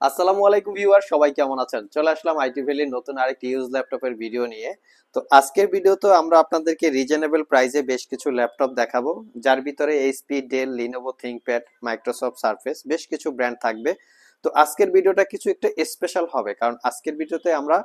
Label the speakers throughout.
Speaker 1: আসসালামু আলাইকুম ভিউয়ার, সবাই কেমন আছেন? চলে আসলাম আইটি ভ্যালির নতুন আরেকটি ইউজ ল্যাপটপের ভিডিও নিয়ে। তো আজকের ভিডিওতে আমরা আপনাদেরকে রিজনেবল প্রাইসে বেশ কিছু ল্যাপটপ দেখাবো, যার ভিতরে HP, Dell, Lenovo ThinkPad, Microsoft Surface বেশ কিছু ব্র্যান্ড থাকবে। তো আজকের ভিডিওটা কিছু একটা স্পেশাল হবে, কারণ আজকের ভিডিওতে আমরা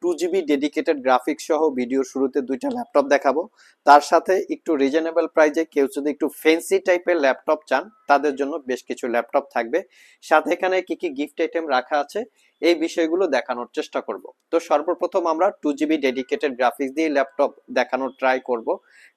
Speaker 1: 2 জিবি ডেডিকেটেড গ্রাফিক্স সহ ভিডিওর শুরুতে দুইটা ল্যাপটপ দেখাবো। তার সাথে একটু রিজনেবল প্রাইসে কেউ যদি একটু ফ্যান্সি টাইপের ল্যাপটপ চান তাদের জন্য বেশ কিছু ল্যাপটপ থাকবে। সাথে এখানে কি কি গিফট আইটেম রাখা আছে এই বিষয়গুলো দেখানোর চেষ্টা করব। তো সর্বপ্রথম আমরা 2 জিবি ডেডিকেটেড গ্রাফিক্স দিয়ে ল্যাপটপ দেখানোর ট্রাই করব,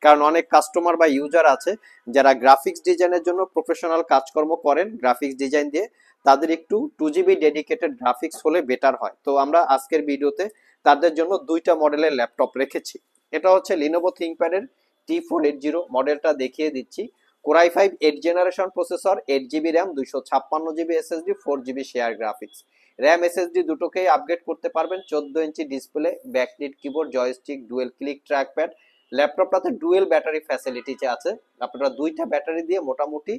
Speaker 1: কারণ অনেক কাস্টমার বা ইউজার আছে যারা গ্রাফিক্স ডিজাইনের জন্য প্রফেশনাল কাজকর্ম করেন গ্রাফিক্স ডিজাইন দিয়ে, তাদের একটু 2 জিবি ডেডিকেটেড গ্রাফিক্স হলে বেটার হয়। তো আমরা আজকের ভিডিওতে তাদের জন্য দুইটা মডেলের ল্যাপটপ রেখেছি। এটা হচ্ছে লিনোভো থিংকপ্যাডের T480 মডেলটা দেখিয়ে দিচ্ছি। Core i 5 8 generation processor, 8 GB RAM, 256 GB SSD, 4 GB share graphics. RAM SSD দুটোকেই আপগ্রেড করতে পারবেন। 14 inch display, backlit keyboard, joystick, dual click trackpad. ল্যাপটপটাতে ডুয়েল ব্যাটারি ফ্যাসিলিটি আছে, আপনারা দুইটা ব্যাটারি দিয়ে মোটামুটি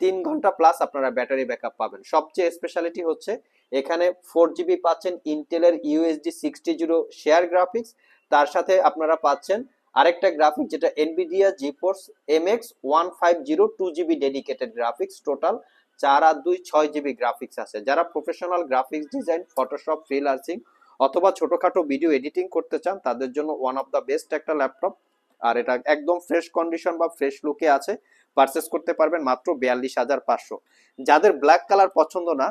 Speaker 1: 3 ঘন্টা প্লাস আপনারা ব্যাটারি ব্যাকআপ পাবেন। সবচেয়ে স্পেশালিটি হচ্ছে এখানে 4 জিবি পাচ্ছেন ইন্টেলের ইউএসডি 60 শেয়ার গ্রাফিক্স। তার সাথে আপনারা পাচ্ছেন আরেকটা গ্রাফিক্স যেটা Nvidia GeForce MX 150 2 GB dedicated graphics. Total 4 আর 2 6 জিবি গ্রাফিক্স আছে। যারা professional graphics design, Photoshop, freelancing অথবা ছোটখাটো ভিডিও এডিটিং করতে চান তাদের জন্য ওয়ান অফ দ্য বেস্ট একটা ল্যাপটপ। আর এটা একদম ফ্রেশ কন্ডিশন বা ফ্রেশ লুকে আছে, পারচেস করতে পারবেন মাত্র 42,500। যাদের ব্ল্যাক কালার পছন্দ না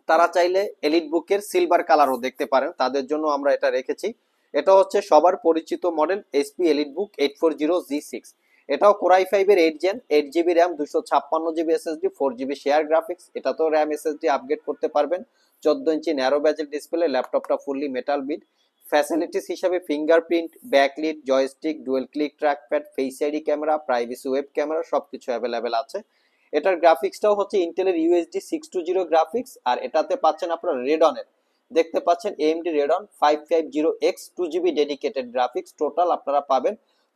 Speaker 1: তারা চাইলে এলিট বুকের সিলভার কালারও দেখতে পারেন, তাদের জন্য আমরা এটা রেখেছি। এটা হচ্ছে সবার পরিচিত মডেল এসপি এলিট বুক 840G6। এটাও কোরাই 5 এর 8 gen, 8 GB RAM, 256 GB SSD, 4 GB share graphics. এটা তো র্যাম এসএসডি আপগ্রেড করতে পারবেন। 14 ইঞ্চি ন্যারো ব্যাজেল ডিসপ্লে, ল্যাপটপটা ফুললি মেটাল বিড। ফ্যাসিলিটিস হিসাবে fingerprint, backlit, joystick, dual click trackpad, face ID camera, privacy web camera সবকিছু available আছে। এটার গ্রাফিক্সটাও হচ্ছে ইন্টেলের ইউএসডি 620 গ্রাফিক্স। আর এটাতে পাচ্ছেন আপনারা রেডনের, দেখতে পাচ্ছেন AMD radon 550X 2 GB dedicated graphics. Total আপনারা পাবেন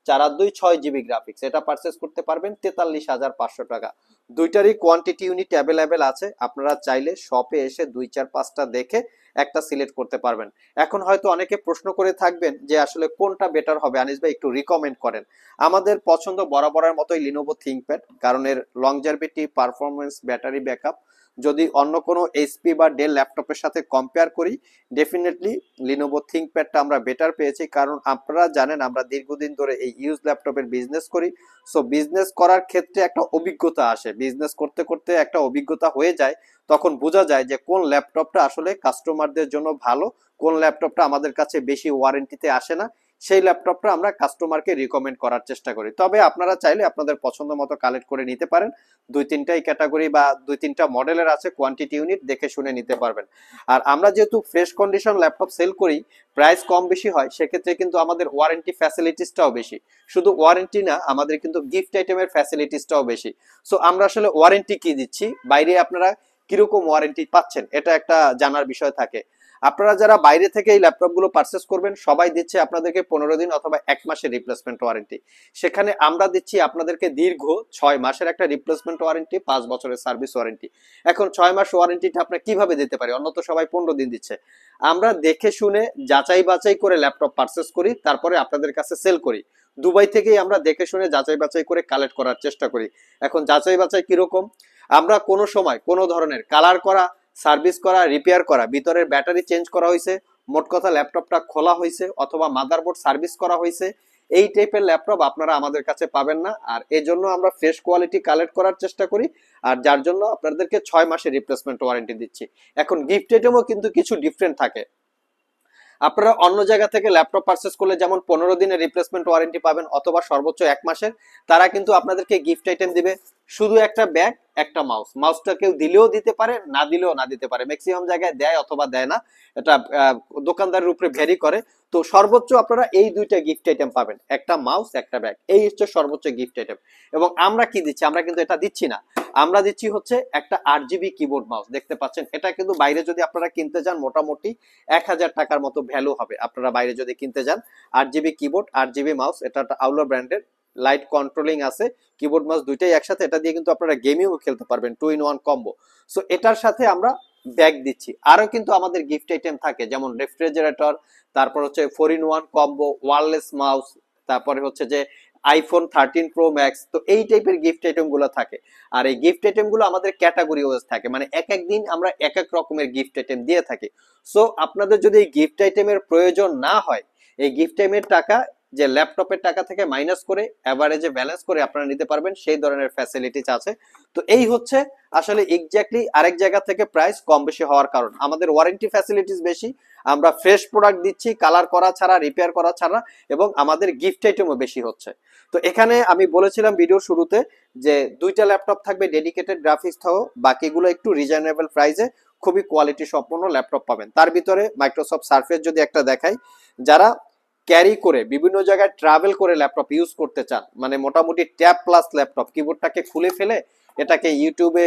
Speaker 1: 4 আর 2 6 জিবি গ্রাফিক্স। এটা পারচেস করতে পারবেন 43,500 টাকা। দুইটারই কোয়ান্টিটি ইউনিট অ্যাভেলেবেল আছে, আপনারা চাইলে শপে এসে 2 4 5টা দেখে একটা সিলেক্ট করতে পারবেন। এখন হয়তো অনেকে প্রশ্ন করে থাকবেন যে আসলে কোনটা বেটার হবে, আনিস ভাই একটু রিকমেন্ড করেন। আমাদের পছন্দ বরাবরের মতোই লিনোভো থিংকপ্যাড, কারণ এর লংজারভিটি, পারফরমেন্স, ব্যাটারি ব্যাকআপ যদি অন্য কোনো এইচপি বা ডেল ল্যাপটপের সাথে কম্পেয়ার করি ডেফিনেটলি লিনোভো থিংকপ্যাডটা আমরা বেটার পেয়েছি। কারণ আপনারা জানেন আমরা দীর্ঘদিন ধরে এই ইউজ ল্যাপটপের বিজনেস করি। সো বিজনেস করার ক্ষেত্রে একটা অভিজ্ঞতা আসে, বিজনেস করতে করতে একটা অভিজ্ঞতা হয়ে যায়, তখন বোঝা যায় যে কোন ল্যাপটপটা আসলে কাস্টমারদের জন্য ভালো, কোন ল্যাপটপটা আমাদের কাছে বেশি ওয়ারেন্টিতে আসে না, সেই ল্যাপটপটা আমরা কাস্টমারকে রিকমেন্ড করার চেষ্টা করি। তবে আপনারা চাইলে আপনাদের পছন্দ মতো কালেক্ট করে নিতে পারেন। 2 3টাই ক্যাটাগরি বা 2 3টা মডেলের আছে, কোয়ান্টিটি ইউনিট দেখে শুনে নিতে পারবেন। আর আমরা যেহেতু ফ্রেশ কন্ডিশন ল্যাপটপ সেল করি, প্রাইস কম বেশি হয়, সেক্ষেত্রে কিন্তু আমাদের ওয়ারেন্টি ফ্যাসিলিটিসটাও বেশি। শুধু ওয়ারেন্টি না, আমাদের কিন্তু গিফট আইটেমের ফ্যাসিলিটিসটাও বেশি। সো আমরা আসলে ওয়ারেন্টি কি দিচ্ছি, বাইরে আপনারা কিরকম ওয়ারেন্টি পাচ্ছেন, এটা একটা জানার বিষয় থাকে। আপনারা যারা বাইরে থেকে এই ল্যাপটপ গুলো পারচেস করবেন সবাই দিচ্ছে আপনাদেরকে 15 দিন অথবা 1 মাসের রিপ্লেসমেন্ট ওয়ারেন্টি। সেখানে আমরা দিচ্ছি আপনাদেরকে দীর্ঘ 6 মাসের একটা রিপ্লেসমেন্ট ওয়ারেন্টি, 5 বছরের সার্ভিস ওয়ারেন্টি। এখন 6 মাস ওয়ারেন্টিটা আমরা কিভাবে দিতে পারি, অন্য তো সবাই 15 দিন দিচ্ছে। আমরা দেখে শুনে যাচাই বাছাই করে ল্যাপটপ পারচেস করি, তারপরে আপনাদের কাছে সেল করি। দুবাই থেকেই আমরা দেখে শুনে যাচাই বাছাই করে কালেক্ট করার চেষ্টা করি। এখন যাচাই বাছাই কিরকম, আমরা কোনো সময় কোনো ধরনের কালার করা, সার্ভিস করা, রিপেয়ার করা, ভিতরের ব্যাটারি চেঞ্জ করা হয়েছে, মোট কথা ল্যাপটপটা খোলা হয়েছে অথবা মাদারবোর্ড সার্ভিস করা হয়েছে, এই টাইপের ল্যাপটপ আপনারা আমাদের কাছে পাবেন না। আর এজন্য আমরা ফ্রেশ কোয়ালিটি কালেক্ট করার চেষ্টা করি, আর যার জন্য আপনাদেরকে 6 মাসের রিপ্লেসমেন্ট ওয়ারেন্টি দিচ্ছি। এখন গিফট আইটেমও কিন্তু কিছু ডিফারেন্ট থাকে। আপনারা অন্য জায়গা থেকে ল্যাপটপ পারচেস করলে যেমন 15 দিনের রিপ্লেসমেন্ট ওয়ারেন্টি পাবেন অথবা সর্বোচ্চ 1 মাসের, তারা কিন্তু আপনাদেরকে গিফট আইটেম দিবে শুধু একটা ব্যাগ, একটা মাউস। মাউসটা কেউ দিলেও দিতে পারে, না দিলেও না দিতে পারে, ম্যাক্সিমাম জায়গায় দেয় অথবা দেয় না, এটা দোকানদারের উপরে ভ্যারি করে। তো সর্বোচ্চ আপনারা এই দুইটা গিফট আইটেম পাবেন, একটা মাউস, একটা ব্যাগ, এই হচ্ছে সর্বোচ্চ গিফট আইটেম। এবং আমরা কি দিচ্ছি, আমরা কিন্তু এটা দিচ্ছি না, আমরা দিচ্ছি হচ্ছে একটা 8 জিবি কিবোর্ড মাউস। দেখতে পাচ্ছেন, এটা কিন্তু বাইরে যদি আপনারা কিনতে যান মোটামুটি 1,000 টাকার মতো ভ্যালু হবে আপনারা বাইরে যদি কিনতে যান। 8 জিবি কিবোর্ড, 8 জিবি মাউস, এটা একটা আউলা ব্র্যান্ডের, লাইট কন্ট্রোলিং আছে, কিবোর্ড মাউস দুইটাই একসাথে। এটা দিয়ে কিন্তু আপনারা গেমিংও খেলতে পারবেন, 2 in 1 কম্বো। সো এটার সাথে আমরা ব্যাগ দিচ্ছি। আরো কিন্তু আমাদের গিফট আইটেম থাকে, যেমন রেফ্রিজারেটর, তারপর হচ্ছে 4-in-1 কম্বো, ওয়্যারলেস মাউস, তারপরে হচ্ছে যে আইফোন 13 প্রো ম্যাক্স। তো এই টাইপের গিফট আইটেম গুলো থাকে। আর এই গিফট আইটেম গুলো আমাদের ক্যাটাগরি ওয়াইজ থাকে, মানে এক এক দিন আমরা এক এক রকমের গিফট আইটেম দিয়ে থাকি। সো আপনাদের যদি এই গিফট আইটেমের প্রয়োজন না হয়, এই গিফট আইটেমের টাকা যে ল্যাপটপের টাকা থেকে মাইনাস করে এভারেজে ব্যালেন্স করে আপনারা নিতে পারবেন, সেই ধরনের ফ্যাসিলিটিস আছে। তো এই হচ্ছে আসলে এক্স্যাক্টলি আরেক জায়গা থেকে প্রাইস কম বেশি হওয়ার কারণ। আমাদের ওয়ারেন্টি ফ্যাসিলিটিস বেশি, আমরা ফ্রেশ প্রোডাক্ট দিচ্ছি কালার করা ছাড়া, রিপেয়ার করা ছাড়া, এবং আমাদের গিফট আইটেমও বেশি হচ্ছে। তো এখানে আমি বলেছিলাম ভিডিওর শুরুতে যে দুইটা ল্যাপটপ থাকবে ডেডিকেটেড গ্রাফিক্স সহ, বাকিগুলো একটু রিজনেবল প্রাইসে খুবই কোয়ালিটি সম্পন্ন ল্যাপটপ পাবেন। তার ভিতরে মাইক্রোসফট সারফেস যদি একটা দেখাই, যারা ক্যারি করে বিভিন্ন জায়গায় ট্রাভেল করে ল্যাপটপ ইউজ করতে চান, মানে মোটামুটি ট্যাব প্লাস ল্যাপটপ, কিবোর্ডটাকে খুলে ফেলে এটাকে ইউটিউবে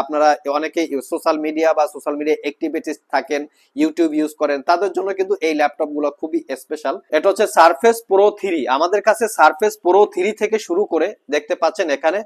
Speaker 1: আপনারা অনেকে সোশ্যাল মিডিয়া বা সোশ্যাল মিডিয়া অ্যাক্টিভিটিস থাকেন, ইউটিউব ইউজ করেন, তাদের জন্য কিন্তু এই ল্যাপটপ গুলো খুবই স্পেশাল। এটা হচ্ছে সারফেস প্রো 3। আমাদের কাছে সারফেস প্রো 3 থেকে শুরু করে দেখতে পাচ্ছেন এখানে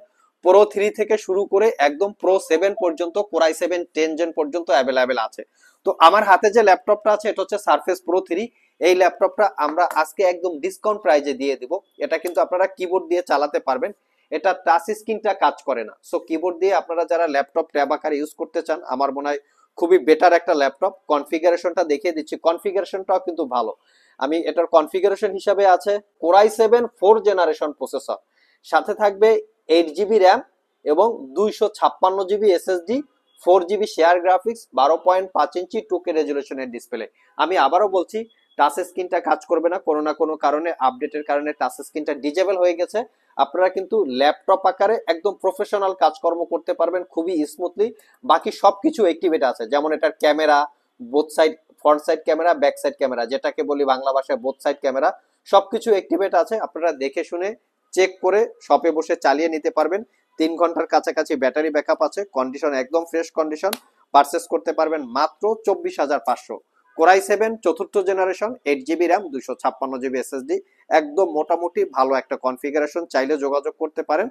Speaker 1: প্রো 3 থেকে শুরু করে একদম প্রো 7 পর্যন্ত, কোরাই 7 10 জেন পর্যন্ত অ্যাভেলেবেল আছে। তো আমার হাতে যে ল্যাপটপটা আছে এটা হচ্ছে সারফেস প্রো 3। এই ল্যাপটপটা আমরা আজকে একদম ডিসকাউন্ট প্রাইজে দিয়ে দিব। এটা কিন্তু আপনারা কিবোর্ড দিয়ে চালাতে পারবেন, এটা টাচ স্ক্রিনটা কাজ করে না। সো কিবোর্ড দিয়ে আপনারা যারা ল্যাপটপ ট্যাব আকারে ইউজ করতে চান, আমার মনে হয় খুবই বেটার একটা ল্যাপটপ। কনফিগারেশনটা দেখিয়ে দিচ্ছি, কনফিগারেশনটাও কিন্তু ভালো। আমি এটার কনফিগারেশন হিসাবে আছে কোরাই 7 4 জেনারেশন প্রসেসর, সাথে থাকবে 8 জিবি র্যাম এবং 256 GB SSD, 4 GB share graphics, 12.5 ইঞ্চি 2K রেজুলেশনের ডিসপ্লে। আমি আবারও বলছি, টাচ স্ক্রিনটা কাজ করবে না, কোনো না কোনো কারণে আপডেটের কারণে টাচ স্ক্রিনটা ডিজেবল হয়ে গেছে। আপনারা কিন্তু ল্যাপটপ আকারে একদম প্রফেশনাল কাজকর্ম করতে পারবেন খুবই স্মুথলি। বাকি সবকিছু অ্যাক্টিভেট আছে, যেমন এটার camera, both side, front side camera, back side camera, যেটাকে বলি বাংলা ভাষায় বোথ সাইড ক্যামেরা, সবকিছু অ্যাক্টিভেট আছে। আপনারা দেখে শুনে চেক করে শপে বসে চালিয়ে নিতে পারবেন। 3 ঘন্টার কাছাকাছি ব্যাটারি ব্যাকআপ আছে, কন্ডিশন একদম ফ্রেশ কন্ডিশন। পারচেস করতে পারবেন মাত্র 24,500। কোরাই 7 চতুর্থ generation, 8 GB RAM, 256 GB SSD, একদম মোটামুটি ভালো একটা কনফিগারেশন, চাইলে যোগাযোগ করতে পারেন।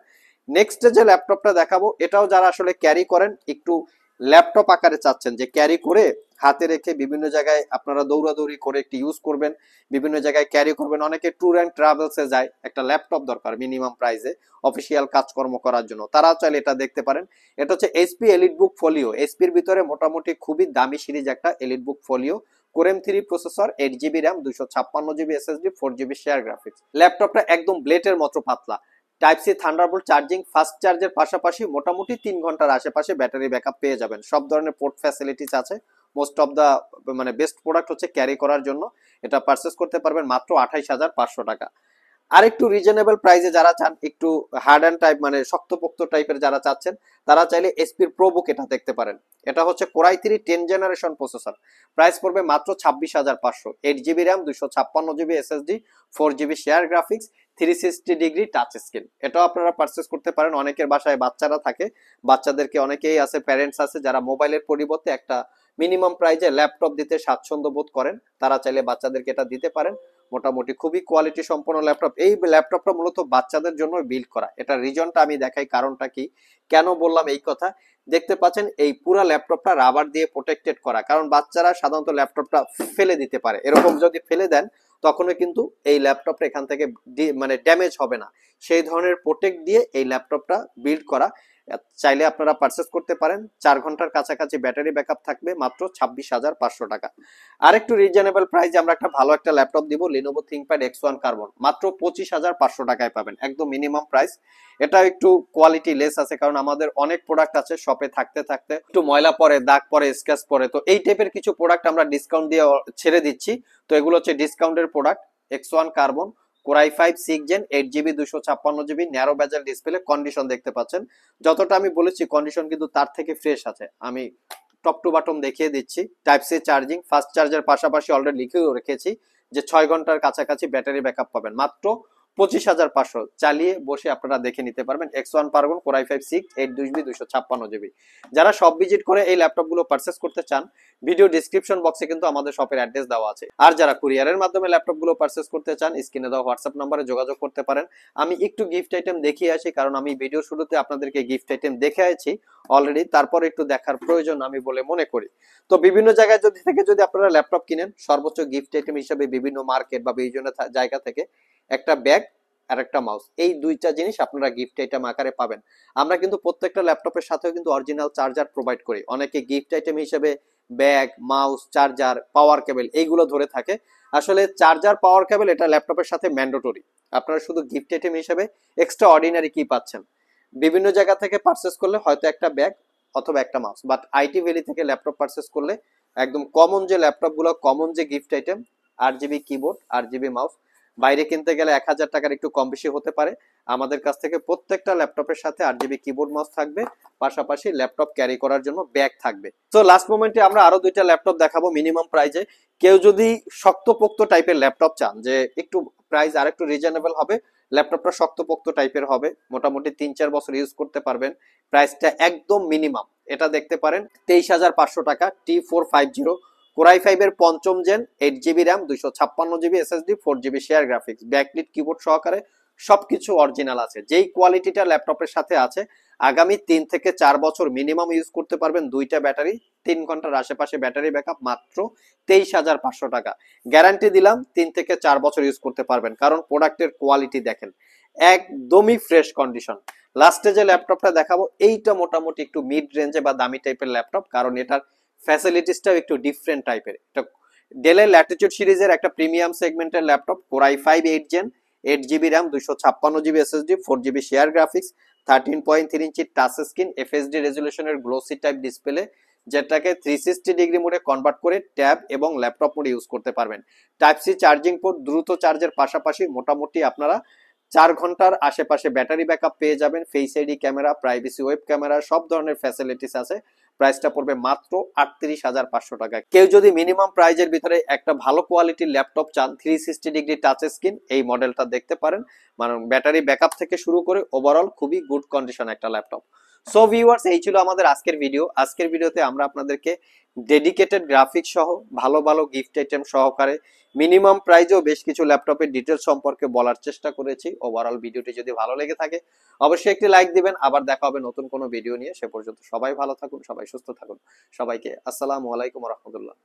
Speaker 1: নেক্সট যে ল্যাপটপটা দেখাবো, এটাও যারা আসলে ক্যারি করেন, একটু ল্যাপটপ আকারে চাচ্ছেন যে ক্যারি করে হাতে রেখে বিভিন্ন জায়গায় আপনারা দৌড়াদৌড়ি করে একটু ইউজ করবেন, বিভিন্ন জায়গায় ক্যারি করবেন, অনেকে ট্যুর অ্যান্ড ট্রাভেলসে যায়, একটা ল্যাপটপ দরকার মিনিমাম প্রাইসে অফিসিয়াল কাজকর্ম করার জন্য, তারা চাইলে এটা দেখতে পারেন। এটা হচ্ছে এইচপি এলিটবুক ফোলিও। এইচপির ভিতরে মোটামুটি খুবই দামি সিরিজ একটা EliteBook Folio, core m 3 processor, 8 GB RAM, 256 GB SSD, 4 GB share graphics. ল্যাপটপটা একদম ব্লেডের মতো পাতলা। Type C Thunderbolt charging, fast চার্জের পাশাপাশি মোটামুটি 3 ঘন্টার আশেপাশে ব্যাটারি ব্যাকআপ পেয়ে যাবেন। সব ধরনের পোর্ট ফ্যাসিলিটিস আছে। মোস্ট অফ দা মানে বেস্ট প্রোডাক্ট হচ্ছে ক্যারি করার জন্য। এটা পারচেস করতে পারবেন মাত্র 28,500 টাকা। আর একটু রিজনেবল প্রাইসে যারা চান, একটু হার্ড অ্যান্ড টাইপ মানে শক্তপোক্ত টাইপের যারা চাচ্ছেন, তারা চাইলে এসপির প্রোবুক এটা দেখতে পারেন। এটা হচ্ছে কোরাই 3 10 জেনারেশন প্রসেসর, প্রাইস পড়বে মাত্র 26,500। 8 GB RAM, 256 GB SSD, 4 GB share graphics, 360 degree touch screen. এটাও আপনারা পারচেস করতে পারেন। অনেকের বাসায় বাচ্চারা থাকে, বাচ্চাদেরকে অনেকেই আছে, প্যারেন্টস আছে যারা মোবাইলের পরিবর্তে একটা মিনিমাম প্রাইজে ল্যাপটপ দিতে স্বাচ্ছন্দ্য বোধ করেন, তারা চাইলে বাচ্চাদেরকে এটা দিতে পারেন। মোটামুটি খুবই কোয়ালিটি সম্পন্ন ল্যাপটপ। এই ল্যাপটপটা মূলত বাচ্চাদের জন্য বিল্ড করা। এটা রিজনটা আমি দেখাই, কারণটা কি, কেন বললাম এই কথা। দেখতে পাচ্ছেন এই পুরো ল্যাপটপটা রাবার দিয়ে প্রোটেক্টেড করা, কারণ বাচ্চারা সাধারণত ল্যাপটপটা ফেলে দিতে পারে। এরকম যদি ফেলে দেন তখনও কিন্তু এই ল্যাপটপটা এখান থেকে মানে ড্যামেজ হবে না, সেই ধরনের প্রোটেক্ট দিয়ে এই ল্যাপটপটা বিল্ড করা। চাইলে আপনারা পারচেস করতে পারেন। 4 ঘন্টার কাছাকাছি ব্যাটারি ব্যাকআপ থাকবে, মাত্র 26,500 টাকা। আর একটু রিজনেবল প্রাইসে আমরা একটা ভালো একটা ল্যাপটপ দিব, লিনোভো থিংকপ্যাড X1 কার্বন, মাত্র 25,500 টাকায় পাবেন, একদম মিনিমাম প্রাইস। এটা একটু কোয়ালিটি লেস আছে, কারণ আমাদের অনেক প্রোডাক্ট আছে শপে থাকতে থাকতে একটু ময়লা পড়ে, দাগ পড়ে, স্ক্র্যাচ পড়ে। তো এই টাইপের কিছু প্রোডাক্ট আমরা ডিসকাউন্ট দিয়ে ছেড়ে দিচ্ছি। তো এগুলো হচ্ছে ডিসকাউন্টের product. X1 Carbon, core i 5 6 gen, 8 GB, 256 GB, narrow bezel display, condition দেখতে পাচ্ছেন যতটা আমি বলেছি, কন্ডিশন কিন্তু তার থেকে ফ্রেশ আছে। আমি টপ টু বটম দেখিয়ে দিচ্ছি। টাইপ সি চার্জিং, ফাস্ট চার্জের পাশাপাশি অলরেডি লিখেও রেখেছি যে 6 ঘন্টার কাছাকাছি ব্যাটারি ব্যাকআপ পাবেন, মাত্র 25,500 চালিয়ে বসে আপনারা দেখে নিতে পারবেন। X1 Paragon Core i5 6 8GB 256GB। যারা সব ভিজিট করে এই ল্যাপটপ গুলো পারচেস করতে চান, ভিডিও ডেসক্রিপশন বক্সে কিন্তু আমাদের শপের অ্যাড্রেস দেওয়া আছে। আর যারা কুরিয়ারের মাধ্যমে ল্যাপটপ গুলো পারচেস করতে চান, স্ক্রিনে দেওয়া হোয়াটসঅ্যাপ নম্বরে যোগাযোগ করতে পারেন। আমি একটু গিফট আইটেম দেখিয়ে আসি, কারণ আমি ভিডিও শুরুতে আপনাদেরকে গিফট আইটেম দেখে আছি অলরেডি, তারপর একটু দেখার প্রয়োজন আমি বলে মনে করি। তো বিভিন্ন জায়গায় যদি আপনারা ল্যাপটপ কিনেন, সর্বোচ্চ গিফট আইটেম হিসেবে বিভিন্ন মার্কেট বা বিভিন্ন জায়গা থেকে একটা ব্যাগ আর একটা মাউস, এই দুইটা জিনিস আপনারা গিফট আইটেম আকারে পাবেন। আমরা কিন্তু প্রত্যেকটা ল্যাপটপের সাথেও কিন্তু অরিজিনাল চার্জার প্রোভাইড করি। অনেকে গিফট আইটেম হিসেবে ব্যাগ, মাউস, চার্জার, পাওয়ার কেবল এইগুলো ধরে থাকে। আসলে চার্জার, পাওয়ার কেবল এটা ল্যাপটপের সাথে ম্যান্ডেটরি। আপনারা শুধু গিফট আইটেম হিসেবে এক্সট্রা অর্ডিনারি কি পাচ্ছেন, বিভিন্ন জায়গা থেকে পারচেস করলে হয়তো একটা ব্যাগ অথবা একটা মাউস, বাট আইটি ভ্যালি থেকে ল্যাপটপ পারচেস করলে একদম কমন যে ল্যাপটপ গুলো, কমন যে gift item, 8GB keyboard, 8GB mouse, বাইরে কিনতে গেলে 1000 টাকার একটু কম বেশি হতে পারে। আমাদের কাছ থেকে প্রত্যেকটা ল্যাপটপের সাথে 8GB কিবোর্ড মাউস থাকবে, পাশাপাশি ল্যাপটপ ক্যারি করার জন্য ব্যাগ থাকবে। তো লাস্ট মোমেন্টে আমরা আরো দুইটা ল্যাপটপ দেখাবো মিনিমাম প্রাইজে। কেউ যদি শক্তপোক্ত টাইপের ল্যাপটপ চান, যে একটু প্রাইস আর একটু রিজনেবল হবে, ল্যাপটপটা শক্তপোক্ত টাইপের হবে, মোটামুটি 3-4 বছর ইউজ করতে পারবেন, প্রাইসটা একদম মিনিমাম, এটা দেখতে পারেন 23,500 টাকা। T450 Core i5 এর 5ম জেন, 8GB RAM, 256GB SSD, 4GB share graphics, backlit keyboard সহকারে সবকিছু অরিজিনাল আছে। যেই কোয়ালিটিটা ল্যাপটপের সাথে আছে, আগামী 3 থেকে 4 বছর মিনিমাম ইউজ করতে পারবেন। দুইটা ব্যাটারি, 3 ঘন্টার আশেপাশে ব্যাটারি ব্যাকআপ, মাত্র 23,500 টাকা। গ্যারান্টি দিলাম 3 থেকে 4 বছর ইউজ করতে পারবেন, কারণ প্রোডাক্টের কোয়ালিটি দেখেন একদমই ফ্রেশ কন্ডিশন। লাস্টে যে ল্যাপটপটা দেখাবো, এইটা মোটামুটি একটু মিড রেঞ্জে বা দামি টাইপের ল্যাপটপ, কারণ এটার ফ্যাসিলিটিসটাও একটু ডিফারেন্ট টাইপের। এটা ডেলের ল্যাটিটিউড সিরিজের একটা প্রিমিয়াম সেগমেন্টের laptop, Core i5 8 gen, 8GB RAM, 256GB SSD, 4GB share graphics, 13.3 inch touch screen, FHD রেজুলেশনের গ্লোসি টাইপ ডিসপ্লে, যেটাকে 360 ডিগ্রি মোডে কনভার্ট করে ট্যাব এবং ল্যাপটপ মোডে ইউজ করতে পারবেন। টাইপ সি চার্জিং পোর্ট, দ্রুত চার্জের পাশাপাশি মোটামুটি আপনারা 4 ঘন্টার আশেপাশে ব্যাটারি ব্যাকআপ পেয়ে যাবেন। Face ID camera, privacy web camera, সব ধরনের ফ্যাসিলিটিস আছে। প্রাইসটা পড়বে মাত্র 38,500 টাকা। কেউ যদি মিনিমাম প্রাইজের ভিতরে একটা ভালো কোয়ালিটির ল্যাপটপ চান, 360 ডিগ্রি টাচ স্ক্রিন, এই মডেলটা দেখতে পারেন। মানে ব্যাটারি ব্যাকআপ থেকে শুরু করে ওভারঅল খুবই গুড কন্ডিশন একটা ল্যাপটপ। সো ভিউয়ার্স, এই ছিল আমাদের আজকের ভিডিও। আজকের ভিডিওতে আমরা আপনাদেরকে ডেডিকেটেড গ্রাফিক্স সহ ভালো ভালো গিফট আইটেম সহকারে মিনিমাম প্রাইজেও বেশ কিছু ল্যাপটপের ডিটেলস সম্পর্কে বলার চেষ্টা করেছি। ওভারঅল ভিডিওটি যদি ভালো লেগে থাকে, অবশ্যই একটি লাইক দিবেন। আবার দেখা হবে নতুন কোনো ভিডিও নিয়ে। সে পর্যন্ত সবাই ভালো থাকুন, সবাই সুস্থ থাকুন। সবাইকে আসসালামু আলাইকুম ওয়া রাহমাতুল্লাহ।